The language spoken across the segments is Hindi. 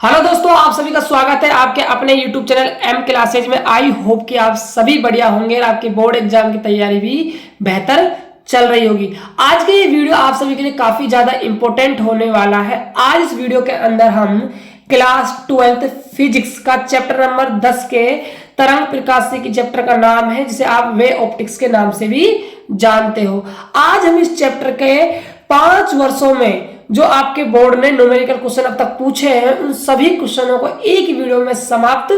हेलो दोस्तों, आप सभी का स्वागत है आपके अपने YouTube चैनल एम क्लासेज में। आई होप कि आप सभी बढ़िया होंगे और आपके बोर्ड एग्जाम की तैयारी भी बेहतर चल रही होगी। आज के ये वीडियो आप सभी के लिए काफी ज्यादा इंपॉर्टेंट होने वाला है। आज इस वीडियो के अंदर हम क्लास 12th फिजिक्स का चैप्टर नंबर 10 के तरंग प्रकाश की चैप्टर का नाम है, जिसे आप वे ऑप्टिक्स के नाम से भी जानते हो। आज हम इस चैप्टर के 5 वर्षों में जो आपके बोर्ड ने न्यूमेरिकल क्वेश्चन अब तक पूछे हैं, उन सभी क्वेश्चनों को एक वीडियो में समाप्त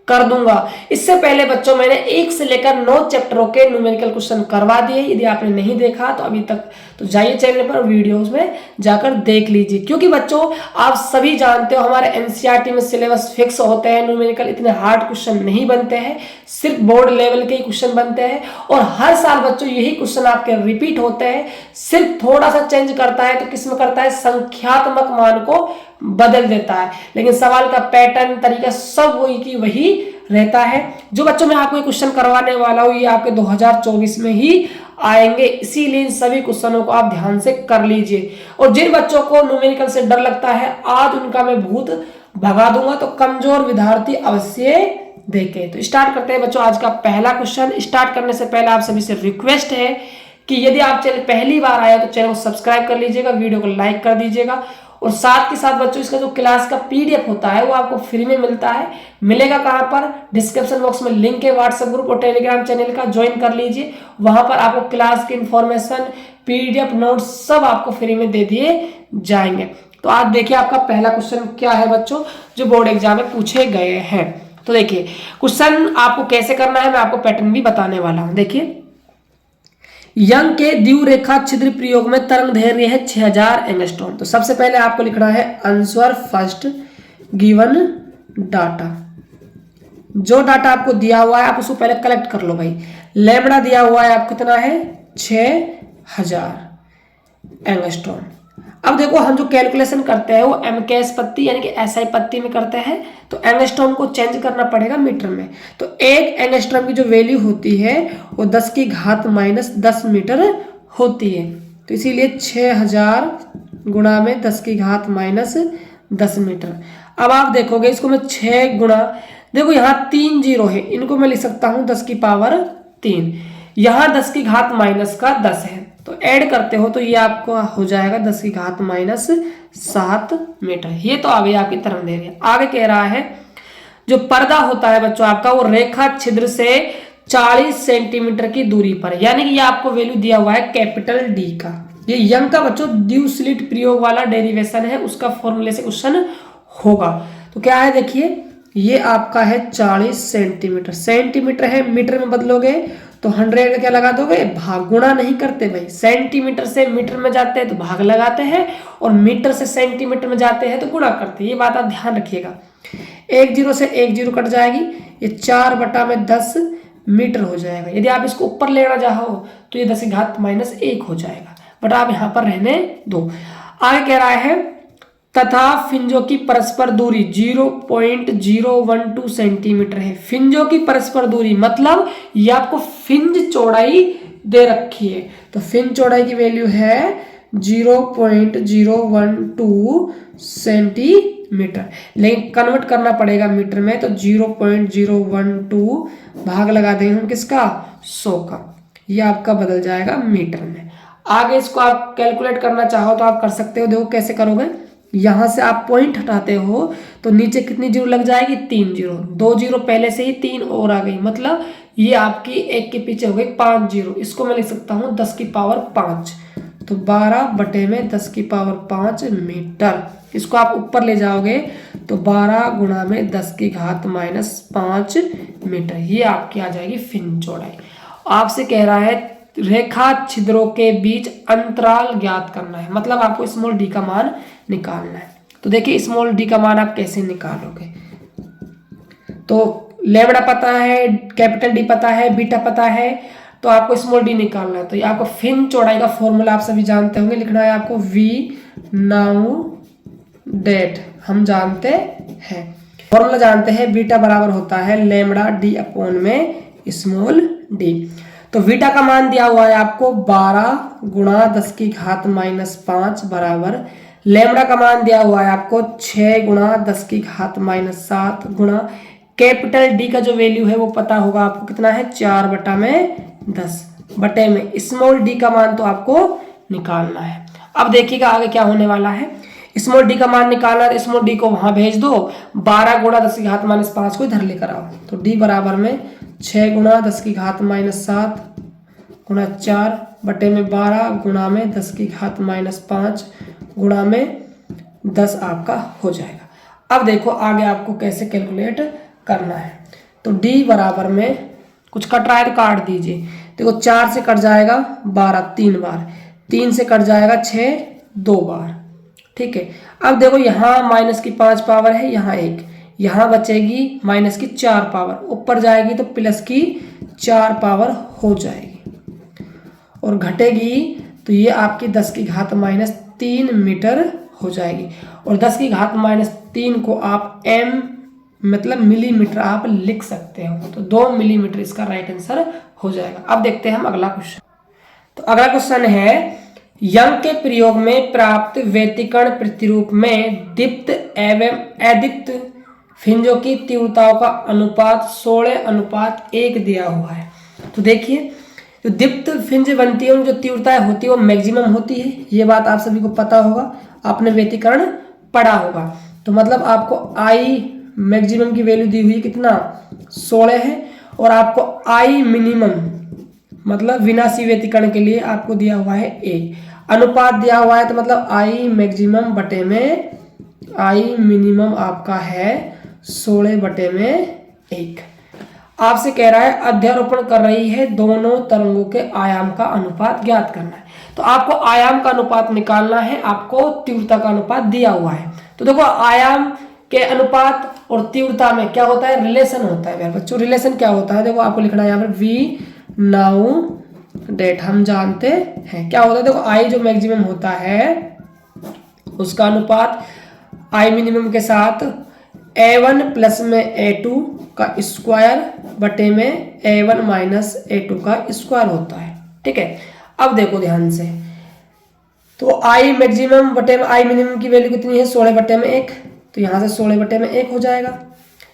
कर दूंगा। इससे पहले बच्चों मैंने 1 से लेकर 9 चैप्टरों के न्यूमेरिकल क्वेश्चन करवा दिए। यदि आपने नहीं देखा तो अभी तक तो जाइए चैनल पर, वीडियोस में जाकर देख लीजिए। क्योंकि बच्चों आप सभी जानते हो हमारे एनसीईआरटी में सिलेबस फिक्स होते हैं, न्यूमेरिकल इतने हार्ड क्वेश्चन नहीं बनते हैं, सिर्फ बोर्ड लेवल के ही क्वेश्चन बनते हैं। और हर साल बच्चों यही क्वेश्चन आपके रिपीट होते हैं, सिर्फ थोड़ा सा चेंज करता है। तो किसमें करता है? संख्यात्मक मान को बदल देता है, लेकिन सवाल का पैटर्न तरीका सब वही की वही रहता है। जो बच्चों में आपको क्वेश्चन करवाने वाला हूं, ये आपके 2024 में ही आएंगे, इसीलिए इन सभी क्वेश्चनों को आप ध्यान से कर लीजिए। और जिन बच्चों को न्यूमेरिकल से डर लगता है, आज उनका मैं भूत भगा दूंगा, तो कमजोर विद्यार्थी अवश्य देखें। तो स्टार्ट करते हैं बच्चों आज का पहला क्वेश्चन। स्टार्ट करने से पहले आप सभी से रिक्वेस्ट है कि यदि आप चैनल पहली बार आए तो चैनल को सब्सक्राइब कर लीजिएगा, वीडियो को लाइक कर दीजिएगा। और साथ के साथ बच्चों इसका जो क्लास का पीडीएफ होता है वो आपको फ्री में मिलता है। मिलेगा कहां पर? डिस्क्रिप्शन बॉक्स में लिंक है व्हाट्सएप ग्रुप और टेलीग्राम चैनल का, ज्वाइन कर लीजिए। वहां पर आपको क्लास की इंफॉर्मेशन, पीडीएफ नोट्स सब आपको फ्री में दे दिए जाएंगे। तो आज देखिए आपका पहला क्वेश्चन क्या है बच्चों, जो बोर्ड एग्जाम में पूछे गए हैं। तो देखिए क्वेश्चन आपको कैसे करना है, मैं आपको पैटर्न भी बताने वाला हूं। देखिए, यंग के द्विरेखा छिद्र प्रयोग में तरंग दैर्घ्य है 6000 एंगस्ट्रॉम। तो सबसे पहले आपको लिखना है आंसर फर्स्ट गिवन डाटा। जो डाटा आपको दिया हुआ है आप उसको पहले कलेक्ट कर लो भाई। लैम्बडा दिया हुआ है आपको कितना है? 6000 एंगस्ट्रॉम। अब देखो हम जो कैलकुलेशन करते हैं वो एमकेएस पत्ती यानी कि एसआई पत्ती में करते हैं, तो एंगस्ट्रॉम को चेंज करना पड़ेगा मीटर में। तो एक एंगस्ट्रॉम की जो वैल्यू होती है वो 10 की घात -10 मीटर होती है। तो इसीलिए 6000 गुणा में 10 की घात -10 मीटर। अब आप देखोगे इसको मैं 6 गुणा, देखो यहाँ 3 जीरो है, इनको मैं लिख सकता हूँ 10 की पावर 3। यहाँ 10 की घात -10 है, तो ऐड करते हो तो ये आपको हो जाएगा 10 की घात -7 मीटर। ये तो आ गई आपकी तरंग दैर्घ्य। आगे कह रहा है जो पर्दा होता है बच्चों आपका, वो रेखा छिद्र से 40 सेंटीमीटर की दूरी पर, यानी कि ये आपको वैल्यू दिया हुआ है कैपिटल डी का। ये यंग का बच्चों ड्यू स्लिट प्रयोग वाला डेरिवेशन है, उसका फॉर्मूले से क्वेश्चन होगा। तो क्या है देखिए, ये आपका है 40 सेंटीमीटर, सेंटीमीटर है मीटर में बदलोगे तो 100 का क्या लगा दोगे? भाग। गुणा नहीं करते भाई, सेंटीमीटर से मीटर में जाते हैं तो भाग लगाते हैं, और मीटर से सेंटीमीटर में जाते हैं तो गुणा करते हैं। ये बात आप ध्यान रखिएगा। 1 जीरो से 1 जीरो कट जाएगी, ये 4/10 मीटर हो जाएगा। यदि आप इसको ऊपर लेना चाहो तो ये 10 की घात -1 हो जाएगा, बट आप यहाँ पर रहने दो। आगे कह रहा है तथा फिंजों की परस्पर दूरी 0.012 सेंटीमीटर है। फिंजों की परस्पर दूरी मतलब ये आपको फिंज चौड़ाई दे रखी है, तो फिंज चौड़ाई की वैल्यू है 0.012 सेंटीमीटर, लेकिन कन्वर्ट करना पड़ेगा मीटर में, तो 0.012 भाग लगा देंगे हम किसका? 100 का, ये आपका बदल जाएगा मीटर में। आगे इसको आप कैलकुलेट करना चाहो तो आप कर सकते हो। देखो कैसे करोगे, यहां से आप पॉइंट हटाते हो तो नीचे कितनी जीरो लग जाएगी? 3 जीरो। 2 जीरो पहले से ही 3 और आ गई, मतलब ये आपकी एक के पीछे हो गई 5 जीरो। इसको मैं लिख सकता हूं 10 की पावर 5, तो 12/10 की पावर 5 मीटर। इसको आप ऊपर ले जाओगे तो 12 गुणा में 10 की घात -5 मीटर। ये आपकी आ जाएगी फिंज चौड़ाई। आपसे कह रहा है रेखा छिद्रों के बीच अंतराल ज्ञात करना है, मतलब आपको स्मॉल डी का मान निकालना है। तो देखिए स्मॉल डी का मान आप कैसे निकालोगे, तो लैम्बडा पता है, कैपिटल डी पता है, बीटा पता है, तो आपको स्मॉल डी निकालना है। तो ये आपको फिन चौड़ाई का फॉर्मूला आप सभी जानते होंगे, लिखना है आपको V नाउ डेट, हम जानते हैं फॉर्मूला जानते हैं, बीटा बराबर होता है लैम्बडा डी अपॉन में स्मॉल डी। तो बीटा का मान दिया हुआ है आपको 12 गुणा 10 की घात -5 बराबर लेमड़ा का मान दिया हुआ है आपको 6 गुणा 10 की घात माइनस 7 गुणा कैपिटल डी का जो वैल्यू है वो पता होगा आपको कितना है 4/10 बटे में स्मॉल डी का मान तो आपको निकालना है। अब देखिएगा आगे क्या होने वाला है। स्मॉल डी का मान निकालना है, स्मॉल डी को वहां भेज दो, 12 गुणा 10 की घात माइनस 5 को इधर लेकर आओ, तो डी बराबर में 6 गुणा 10 की घात माइनस 7 गुणा 4 बटे में 12 गुणा में 10 की घात माइनस 5 गुणा में 10 आपका हो जाएगा। अब देखो आगे आपको कैसे कैलकुलेट करना है। तो d बराबर में कुछ कट रहा है तो काट दीजिए। देखो 4 से कट जाएगा 12 3 बार, 3 से कट जाएगा 6 2 बार, ठीक है। अब देखो यहाँ माइनस की 5 पावर है, यहाँ 1, यहाँ बचेगी माइनस की 4 पावर, ऊपर जाएगी तो प्लस की 4 पावर हो जाएगी और घटेगी तो ये आपकी 10 की घात माइनस 3 मीटर हो जाएगी। और 10 की घात माइनस 3 को आप m मतलब मिलीमीटर आप लिख सकते हो, तो 2 मिलीमीटर इसका राइट आंसर हो जाएगा। अब देखते हैं हम अगला क्वेश्चन। तो अगला क्वेश्चन है यंग के प्रयोग में प्राप्त व्यतिकरण प्रतिरूप में दीप्त एवं अदीप्त फिंजों की तीव्रताओं का अनुपात 16:1 दिया हुआ है। तो देखिए जो दीप्त फिंज बनती है उनकी जो तीव्रताएं होती है वो मैक्सिमम होती है, ये बात आप सभी को पता होगा, आपने व्यतिकरण पढ़ा होगा। तो मतलब आपको आई मैक्सिमम की वैल्यू दी हुई कितना 16 है और आपको आई मिनिमम मतलब विनाशी व्यतिकरण के लिए आपको दिया हुआ है 1, अनुपात दिया हुआ है तो मतलब आई मैक्सिमम बटे में आई मिनिमम आपका है 16 बटे में 1। आपसे कह रहा है अध्यारोपण कर रही है दोनों तरंगों के आयाम का अनुपात ज्ञात करना है। तो आपको आयाम का अनुपात निकालना है, आपको तीव्रता का अनुपात दिया हुआ है। तो देखो आयाम के अनुपात और तीव्रता में क्या होता है, रिलेशन होता है मेरे बच्चों। रिलेशन क्या होता है, देखो आपको लिखना है यहाँ पर वी नाउ डेट, हम जानते हैं क्या होता है। देखो आई जो मैक्सिमम होता है उसका अनुपात आई मिनिमम के साथ A1 प्लस में A2 का स्क्वायर बटे में A1 माइनस A2 का स्क्वायर होता है, ठीक है। अब देखो ध्यान से, तो आई मैक्सिमम बटे में आई मिनिमम की वैल्यू कितनी है 16 बटे में 1, तो यहाँ से 16 बटे में 1 हो जाएगा।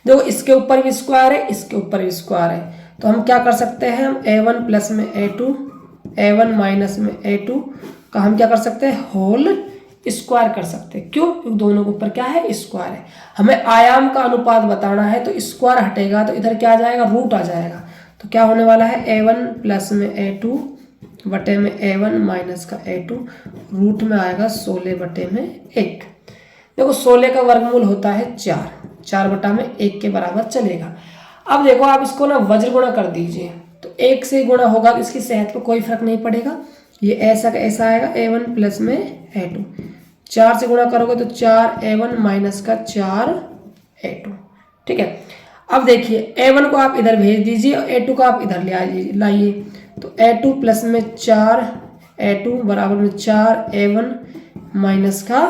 देखो इसके ऊपर भी स्क्वायर है, इसके ऊपर भी स्क्वायर है, तो हम क्या कर सकते हैं, हम A1 प्लस में A2 A1 माइनस में A2 का हम क्या कर सकते हैं होल स्क्वायर कर सकते हैं। क्यों, क्योंकि दोनों के ऊपर क्या है स्क्वायर है। हमें आयाम का अनुपात बताना है तो स्क्वायर हटेगा तो इधर क्या आ जाएगा रूट आ जाएगा। तो क्या होने वाला है A1 प्लस में A2 बटे में A1 माइनस का A2 रूट में आएगा 16 बटे में 1। देखो 16 का वर्गमूल होता है 4 बटा में 1 के बराबर चलेगा। अब देखो आप इसको ना वज्र गुणा कर दीजिए, तो 1 से गुणा होगा तो इसकी सेहत पर कोई फर्क नहीं पड़ेगा, ये ऐसा का ऐसा आएगा A1 प्लस में A2। 4 से गुणा करोगे तो 4A1 माइनस का 4A2, ठीक है। अब देखिए A1 को आप इधर भेज दीजिए और A2 को आप इधर ले लाइए, तो A2 प्लस में 4A2 बराबर में 4A1 माइनस का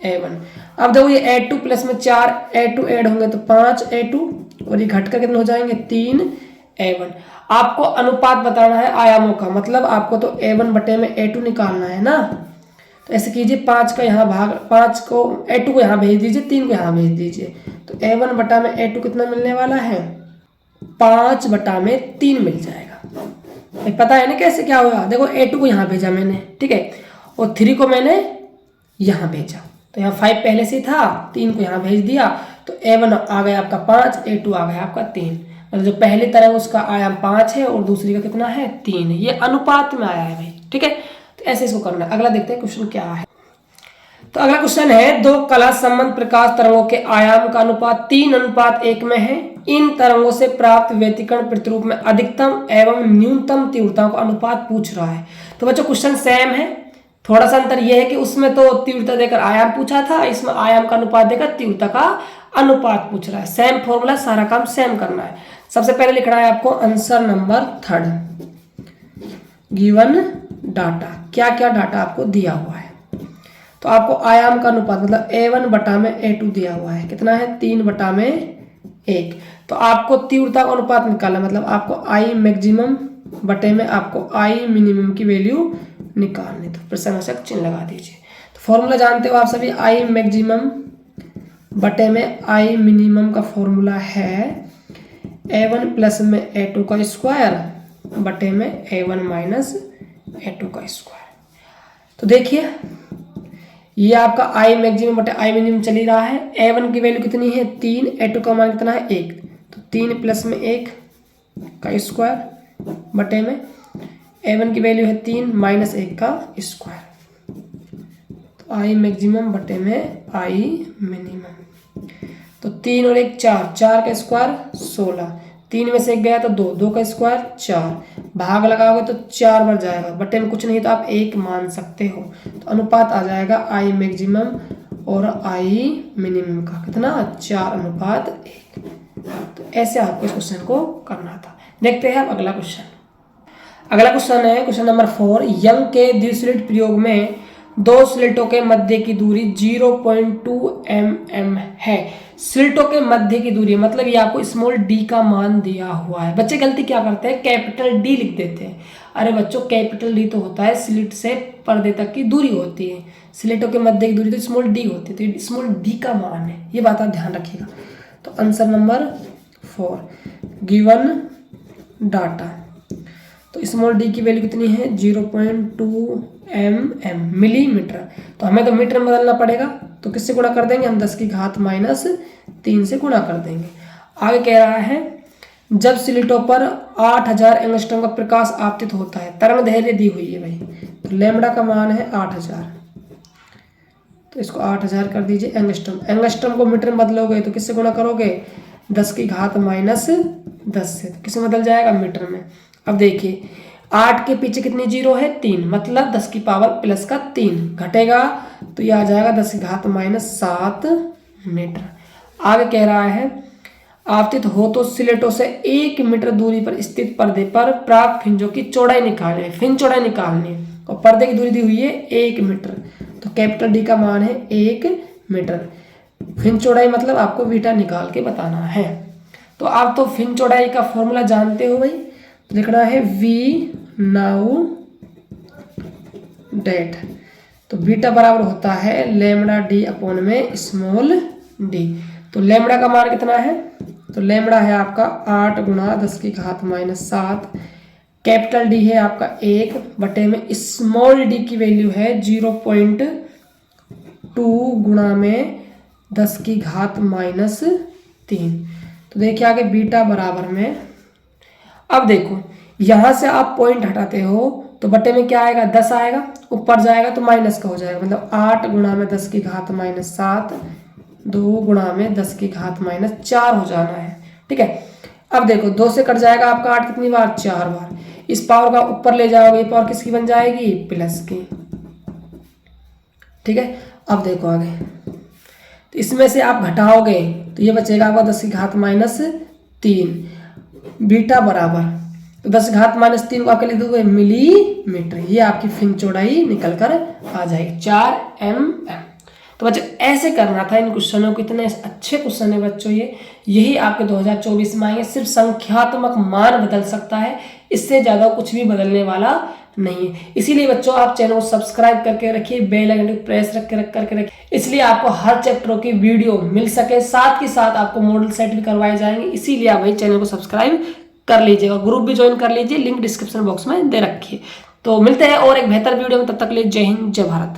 A1। अब देखो ये A2 प्लस में 4A2 ऐड होंगे तो 5A2 और ये घट कर कितने हो जाएंगे 3A1। आपको अनुपात बताना है आयामों का, मतलब आपको तो A1 बटे में A2 निकालना है ना। तो ऐसे कीजिए 5 का यहाँ भाग 5 को A2 को यहाँ भेज दीजिए, 3 को यहाँ भेज दीजिए, तो A1 बटा में A2 कितना मिलने वाला है 5 बटा में 3 मिल जाएगा। पता है ना कैसे क्या होगा, देखो A2 को यहाँ भेजा मैंने, ठीक है, और 3 को मैंने यहाँ भेजा, तो यहाँ 5 पहले से था, 3 को यहाँ भेज दिया, तो A1 आ गया आपका 5, A2 आ गया आपका 3। मतलब जो पहली तरह उसका आयाम 5 है और दूसरी का कितना है 3 है, ये अनुपात में आया है भाई, ठीक है। तो ऐसे इसको करना है। अगला देखते हैं क्वेश्चन क्या है। तो अगला क्वेश्चन है दो कला संबंध प्रकाश तरंगों के आयाम का अनुपात 3:1 में है। इन तरंगों से प्राप्त व्यतिकरण प्रतिरूप में अधिकतम एवं न्यूनतम तीव्रता का अनुपात पूछ रहा है। तो बच्चों क्वेश्चन सेम है, थोड़ा सा अंतर यह है कि उसमें तो तीव्रता देकर आयाम पूछा था, इसमें आयाम का अनुपात देकर तीव्रता का अनुपात पूछ रहा है। सेम फॉर्मूला, सारा काम सेम करना है। सबसे पहले लिखना है आपको आंसर नंबर 3, गिवन डाटा, क्या क्या डाटा आपको दिया हुआ है। तो आपको आयाम का अनुपात मतलब A1 बटा में A2 दिया हुआ है, कितना है 3 बटा में 1। तो आपको तीव्रता का अनुपात निकालना, मतलब आपको आई मैक्सिमम बटे में आपको आई मिनिमम की वैल्यू निकालनी। तो प्रश्नार्थक चिन्ह लगा दीजिए। तो फॉर्मूला जानते हो आप सभी, आई मैक्सिमम बटे में आई मिनिमम का फॉर्मूला है A1 प्लस में A2 का स्क्वायर बटे में A1 माइनस A2 का स्क्वायर। तो देखिए ये आपका आई मैक्सिमम बटे आई मिनिमम चल ही रहा है। A1 की वैल्यू कितनी है 3, A2 का मान कितना है 1, तो 3 प्लस में 1 का स्क्वायर बटे में A1 की वैल्यू है 3 माइनस 1 का स्क्वायर, तो आई मैक्सिमम बटे में आई मिनिमम। तो 3 और 1 4, 4 का स्क्वायर 16, 3 में से 1 गया तो 2, 2 का स्क्वायर 4, भाग लगाओगे तो 4 बार जाएगा, बटे में कुछ नहीं तो आप 1 मान सकते हो। तो अनुपात आ जाएगा आई मैक्सिमम और आई मिनिमम का कितना 4:1। तो ऐसे आपको इस क्वेश्चन को करना था। देखते हैं अब अगला क्वेश्चन। अगला क्वेश्चन है क्वेश्चन नंबर 4। यंग के द्विस्लिट प्रयोग में दो स्लिटों के मध्य की दूरी 0.2 mm है। स्लिटों के मध्य की दूरी मतलब ये आपको स्मॉल डी का मान दिया हुआ है। बच्चे गलती क्या करते हैं, कैपिटल डी लिख देते हैं। अरे बच्चों कैपिटल डी तो होता है स्लिट से पर्दे तक की दूरी होती है, स्लिटों के मध्य की दूरी तो स्मॉल डी होती है, तो ये स्मॉल डी का मान है, ये बात आप ध्यान रखिएगा। तो आंसर नंबर 4 गिवन डाटा। तो स्मॉल डी की वैल्यू कितनी है 0.2 mm मिलीमीटर, तो हमें तो मीटर में बदलना पड़ेगा, तो किससे गुणा कर देंगे हम 10 की घात -3 से गुणा कर देंगे। आगे कह रहा है जब स्लिटों पर 8000 एंगस्ट्रॉम का प्रकाश आपतित होता है, तरंग दैर्घ्य दी हुई है भाई, तो लैम्बडा का मान है 8000, तो इसको 8000 कर दीजिए एंगस्ट्रॉम। एंगस्ट्रॉम को मीटर में बदलोगे तो किससे गुणा करोगे 10 की घात -10 से, तो किससे बदल जाएगा मीटर में। अब देखिए 8 के पीछे कितनी जीरो है 3, मतलब 10 की पावर प्लस का 3 घटेगा तो ये आ जाएगा 10 की घात -7 मीटर। आगे कह रहा है आपतित हो तो स्लिटों से 1 मीटर दूरी पर स्थित पर्दे पर प्राप्त फ्रिंजों की चौड़ाई निकालनी है, फ्रिंज चौड़ाई निकालनी है, और पर्दे की दूरी दी हुई है 1 मीटर, तो कैपिटल डी का मान है 1 मीटर। फ्रिंज चौड़ाई मतलब आपको बीटा निकाल के बताना है। तो आप तो फ्रिंज चौड़ाई का फॉर्मूला जानते हो भाई, लिखना है वी नाउ डेट, तो बीटा बराबर होता है लैम्बडा डी अपॉन में स्मॉल डी। तो लैम्बडा का मान कितना है, तो लैम्बडा है आपका 8 गुणा 10 की घात -7, कैपिटल डी है आपका 1 बटे में स्मॉल डी की वैल्यू है 0.2 गुणा में 10 की घात -3। तो देखिए आगे बीटा बराबर में, अब देखो यहां से आप पॉइंट हटाते हो तो बटे में क्या आएगा 10 आएगा, ऊपर जाएगा तो माइनस का हो जाएगा, मतलब 8 गुणा में 10 की घात -7, 2 गुणा में 10 की घात -4 हो जाना है। ठीक है, अब देखो 2 से कट जाएगा आपका 8 कितनी बार 4 बार, इस पावर का ऊपर ले जाओगे ये पावर किसकी बन जाएगी प्लस की। ठीक है, अब देखो आगे, तो इसमें से आप घटाओगे तो ये बचेगा आपका 10 की घात -3, बीटा बराबर, तो 10 घात -3 को आपके लिख दोगे मिलीमीटर, ये आपकी फ्रिंज चौड़ाई निकल कर आ जाएगी 4 mm। तो बच्चों ऐसे करना था इन क्वेश्चनों को, इतने अच्छे क्वेश्चन है बच्चों ये, यही आपके 2024 में आएंगे। सिर्फ संख्यात्मक मान बदल सकता है, इससे ज़्यादा कुछ भी बदलने वाला नहीं है। इसीलिए बच्चों आप चैनल को सब्सक्राइब करके रखिए, बेल आइकन को प्रेस करके रखिए, इसलिए आपको हर चैप्टरों की वीडियो मिल सके, साथ ही साथ आपको मॉडल सेट भी करवाए जाएंगे। इसीलिए आप भाई चैनल को सब्सक्राइब कर लीजिएगा, ग्रुप भी ज्वाइन कर लीजिए, लिंक डिस्क्रिप्शन बॉक्स में दे रखिए। तो मिलते हैं और एक बेहतर वीडियो में, तब तक के लिए जय हिंद जय भारत।